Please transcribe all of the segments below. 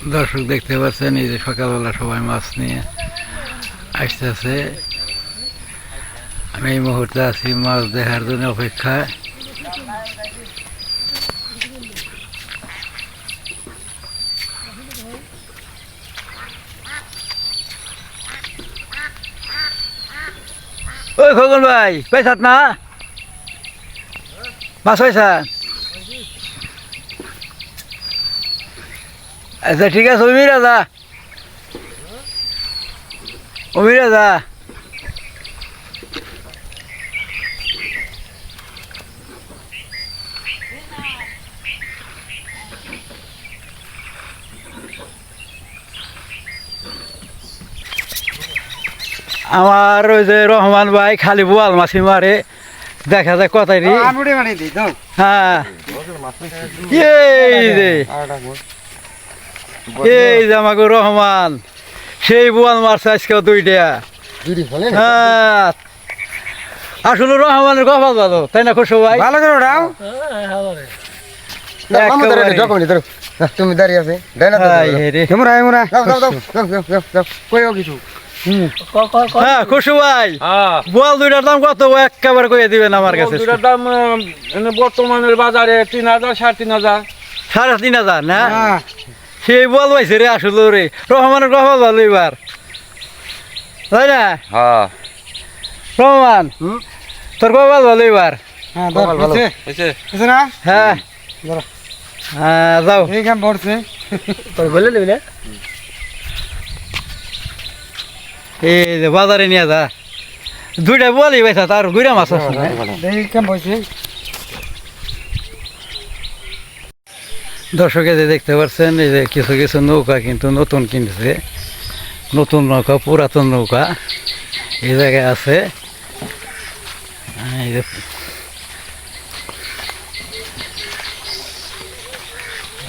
দর্শক দেখতে পাচ্ছেন এই যে সকালবেলা সবাই মাছ নিয়ে আসতেছে। আমি এই মুহূর্তে আছি মাছ দেখার জন্য অপেক্ষায়। ওই খোকন ভাই পয়সা না মাছ পয়সা? আচ্ছা ঠিক আছে, ওমি রাজা ওমি রাজা আমার ওই যে রহমান ভাই খালি বোয়াল মাছি মারে, দেখা যায় কথাই হ্যাঁ। এই যে আমাকে রহমান সেই বোয়াল মারছে আজকে দুইটা। হ্যাঁ আসলে রহমানের কপাল ভালো, তাই না খুশো ভাই? ভালো করে তুমি দাঁড়িয়ে আছে খুশু ভাই, বোয়াল দুইটার দাম কত একেবারে কইয়ে দিবেন আমার কাছে? দুইটার দাম বর্তমানের বাজারে 3,000 3,500 3,500 না? সেই বোয়াল পাইছে রে আসলে রে, রহমানের কপাল ভালো এবার, তাই না? রহমান তোর কপাল ভালো এবার। হ্যাঁ হ্যাঁ যাও বলে দিবি না। এই যে বাজারে নিয়ে যা, দুইটা বলি পাইছা তার গুড়া মাছ আছে। দর্শকে যে দেখতে পাচ্ছেন এই যে কিছু কিছু নৌকা কিন্তু নতুন কিনছে, নতুন নৌকা পুরাতন নৌকা এই জায়গায় আছে। এই যে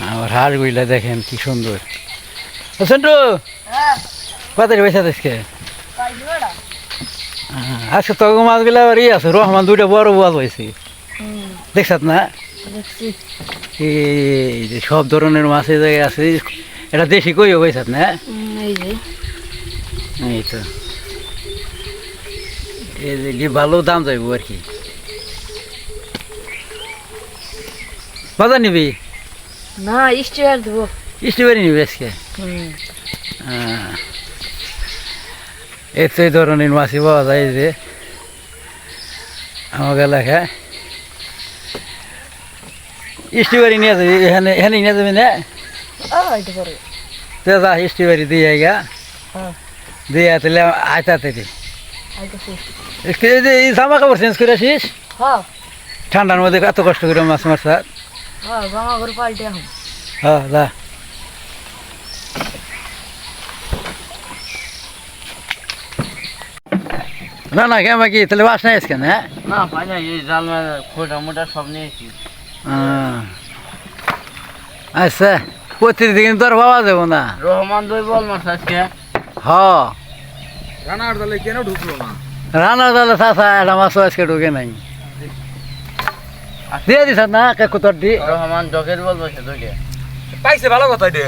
আমার হাড় গুইলা দেখেন কি সুন্দর। সন্টু বাজারে পয়সা দিচ্ছে আজকে তো মাছগুলা আবার ই আছে, রহমান দুইটা বড় বোয়াল পাইছি, দেখছাত না? এই যে সব ধরনের মাছ এই জায়গায় আছে, এটা দেশি কইও পাইছাত না? এই তো এই যে ভালো দাম যাইব আর কি। বাজার নিবি না? স্টিয়ার দেবো। স্টিবারি নিবি আজকে? এই ধরনের মাছই পাওয়া যায় যে আমার এলাকায়। স্টিবারি নিয়ে যাবি? এখানে এখানে নিয়ে যাবি না? যা স্টিবারি দিয়ে গা দিয়ে তাহলে আইতা থেকে এই জামা কাপড় চেঞ্জ করে আসিস ঠান্ডার মধ্যে, এত কষ্ট করে মাছ মারছা। হ্যাঁ যা। না না কেমন কি তাহলে বাস নাই আজকে? হ্যাঁ না পাই না, এই জাল খোটা মোটা সব নিয়েছি। আচ্ছা প্রতিদিন তো আর পাওয়া যাবো না। রহমান দই বল মাছ আজকে। হ্যাঁ রানার জালে কেন ঢুকলো না? রান্নার জালে চাষা একটা মাছও আজকে ঢুকে নাই, দিয়ে দিস না কুতর দি। রহমান জগের বল বসে দুইটা পাইছে, ভালো কথা দে।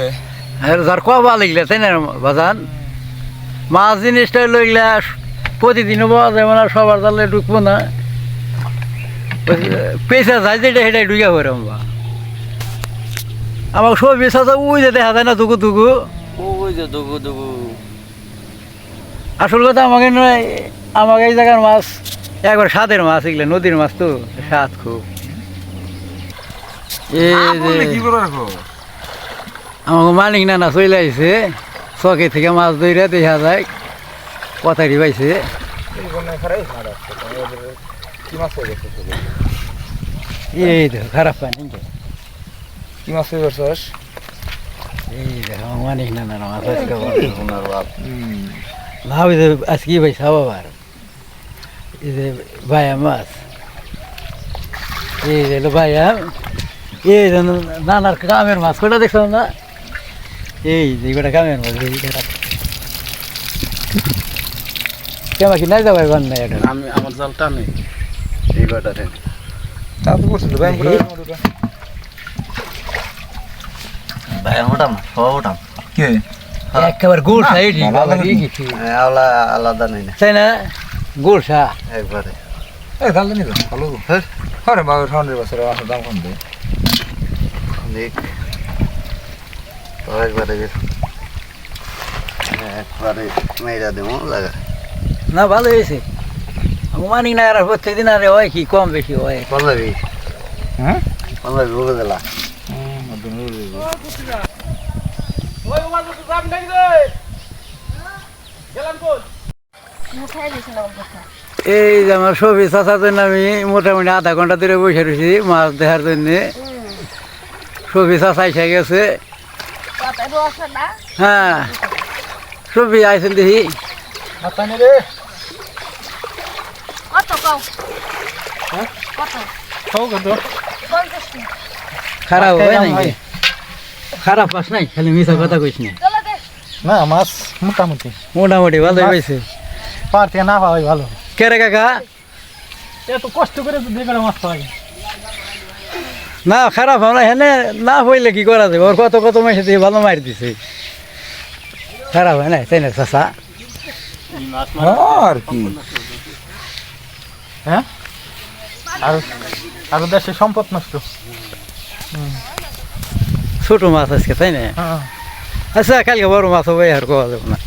যার কবা লিখলে তাই না বাজান, মাছ জিনিসটা লইলে প্রতিদিনও পাওয়া যাবে না, সবার জালে ঢুকবো না, পেঁচা যায় যেটা সেটাই ঢুকে পড়ে। আমাকে সবজি চাষা ওই যে দেখা যায় না দুগু দুগু, ওই যে দুগু দুগু। আসল কথা আমাকে নয়, আমাকে এই জায়গার মাছ একবার স্বাদের মাছ, এগুলো নদীর মাছ তো স্বাদ খুব। আমাকে মালিক নানা চলে আসছে চকে থেকে মাছ ধরে দেখা যায় পথারি পাইছে। এই দেখো খারাপ পানি কি মাছ করছস? এই দেখো মালিক নানা মাছ আজকে লাভ আজকে পাইছে আবার এই যে ভাইয়া মাছ, এই যে ভাইয়া এই যে নানার কামের মাছ কটা দেখছ না? এই যে কটা কামের মাছ কেমন কি নাই যাবো এবার নাই, আমি আমার জালটা নেই এই কটা তা তো করছিল ভাই, ভাই মোটাম সব ওটাম কে একেবারে গোলসা এটি ভালো নাকি? আলাদা নেই না তাই না গোলসা একবারে এই ভালো নি ভালো আরে বাবা ঠান্ডার বছর আসলে দাম কম দেয় দেখ একবারে একবারে মেয়েরা দেবো লাগা না ভালো হয়েছে মানিক না আর প্রত্যেকদিন আরে হয় কি কম বেশি হয় পল্লবী হ্যাঁ পল্লবী বলে দিলা ওই উমার তো যাবি নাকি রে গেলাম কই মুখাই দিয়েছিলাম কথা এই যে আমার সবজি চাষার জন্য আমি মোটামুটি আধা ঘন্টা ধরে বসে রয়েছি মাছ দেখার জন্য সবজি চাষ এসে গেছে কথা রসা না হ্যাঁ সবজি আইসেন দেখি আতানি রে কত কও কত খাও কত 50 নি খারাপ হয় নাকি খারাপ পাস নাই খালি মিশা কথা কইস না চলো দে না মাছ মোটামুটি মোটামুটি ভালো হয়েছে পার থেকে না পাওয়াই ভালো কেরে কাকা এত কষ্ট করে তো দেখে মাছ পাওয়া যায় না খারাপ হয় না হেনে না হইলে কি করা যাবে ওর কত কত মাসে দিয়ে ভালো মারি দিছে খারাপ হয় না তাই না চাষা আর কি হ্যাঁ আর আর দেশের সম্পদ নষ্ট ছোট মাছ আজকে তাই না হ্যাঁ আচ্ছা কালকে বড় মাছ হবে আর কোয়া যাবে না